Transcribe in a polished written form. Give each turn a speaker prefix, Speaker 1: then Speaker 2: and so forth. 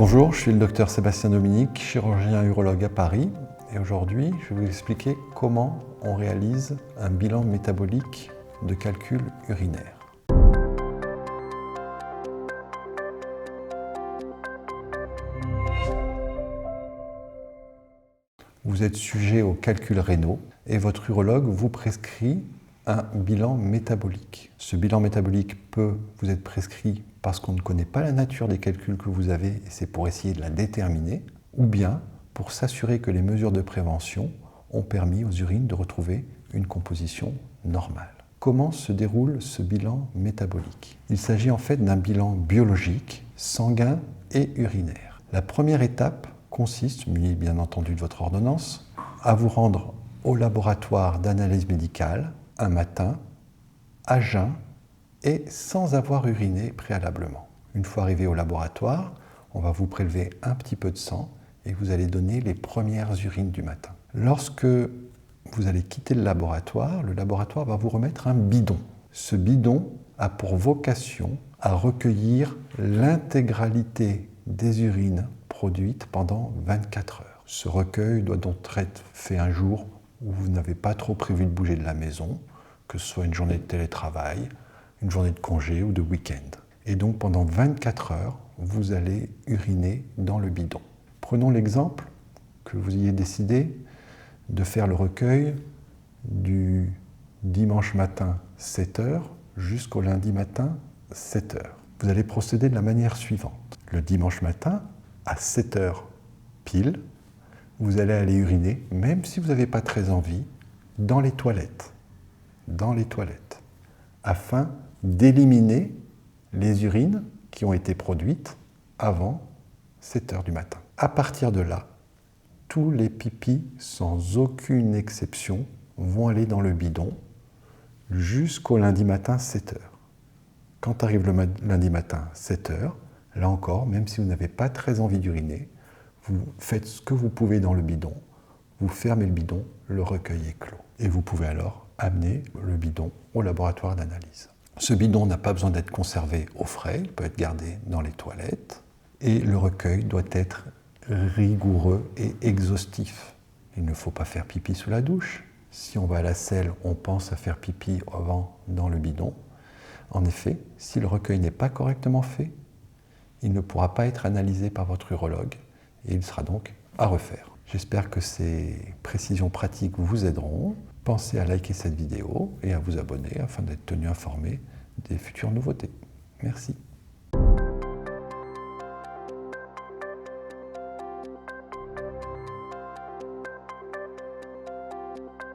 Speaker 1: Bonjour, je suis le docteur Sébastien Dominique, chirurgien urologue à Paris, et aujourd'hui je vais vous expliquer comment on réalise un bilan métabolique de calcul urinaire. Vous êtes sujet aux calculs rénaux et votre urologue vous prescrit un bilan métabolique. Ce bilan métabolique peut vous être prescrit parce qu'on ne connaît pas la nature des calculs que vous avez et c'est pour essayer de la déterminer, ou bien pour s'assurer que les mesures de prévention ont permis aux urines de retrouver une composition normale. Comment se déroule ce bilan métabolique? Il s'agit en fait d'un bilan biologique, sanguin et urinaire. La première étape consiste, munie bien entendu de votre ordonnance, à vous rendre au laboratoire d'analyse médicale un matin, à jeun et sans avoir uriné préalablement. Une fois arrivé au laboratoire, on va vous prélever un petit peu de sang et vous allez donner les premières urines du matin. Lorsque vous allez quitter le laboratoire va vous remettre un bidon. Ce bidon a pour vocation à recueillir l'intégralité des urines produites pendant 24 heures. Ce recueil doit donc être fait un jour où vous n'avez pas trop prévu de bouger de la maison, que ce soit une journée de télétravail, une journée de congé ou de week-end. Et donc pendant 24 heures, vous allez uriner dans le bidon. Prenons l'exemple que vous ayez décidé de faire le recueil du dimanche matin 7h jusqu'au lundi matin 7h. Vous allez procéder de la manière suivante. Le dimanche matin, à 7h pile, vous allez aller uriner, même si vous n'avez pas très envie, dans les toilettes, afin d'éliminer les urines qui ont été produites avant 7h du matin. À partir de là, tous les pipis, sans aucune exception, vont aller dans le bidon jusqu'au lundi matin 7h. Quand arrive le lundi matin 7h, là encore, même si vous n'avez pas très envie d'uriner, vous faites ce que vous pouvez dans le bidon, vous fermez le bidon, le recueil est clos. Et vous pouvez alors amener le bidon au laboratoire d'analyse. Ce bidon n'a pas besoin d'être conservé au frais, il peut être gardé dans les toilettes, et le recueil doit être rigoureux et exhaustif. Il ne faut pas faire pipi sous la douche. Si on va à la selle, on pense à faire pipi avant dans le bidon. En effet, si le recueil n'est pas correctement fait, il ne pourra pas être analysé par votre urologue et il sera donc à refaire. J'espère que ces précisions pratiques vous aideront. Pensez à liker cette vidéo et à vous abonner afin d'être tenu informé des futures nouveautés. Merci.